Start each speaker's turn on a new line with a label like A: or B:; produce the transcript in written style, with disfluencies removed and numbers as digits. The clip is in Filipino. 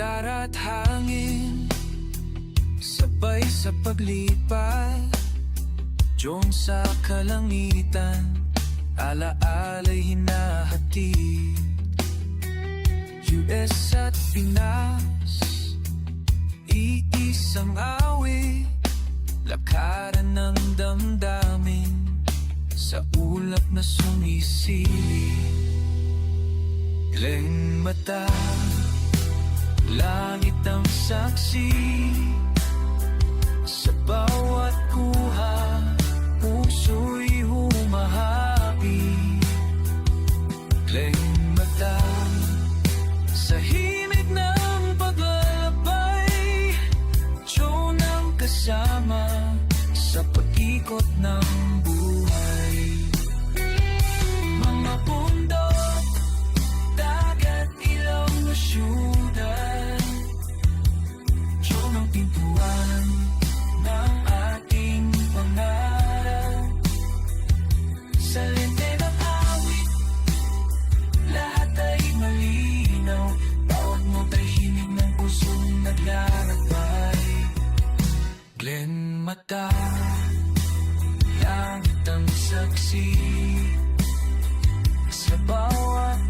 A: Gitara at hangin, sabay sa paglipat. Diyon sa kalangitan, alaala'y hinahatid. US at Pinas, iisang awit, lakaran ng damdamin sa ulap na sumisilip. Leng mata, langit ang saksi, sa bawat kuha, puso'y humahabi. Leng mata, sa himig ng paglalabay, tiyo ng kasama sa pag-ikot ng buhay. Mga bundok, dagat, ilaw na syudad, tiyo ng pintuan ng ating pangarap. Sa lente ng awit, lahat ay malinaw. Bawat nota'y himig ng pusong naglalakbay. Glen mata, langit ang saksi, sa bawat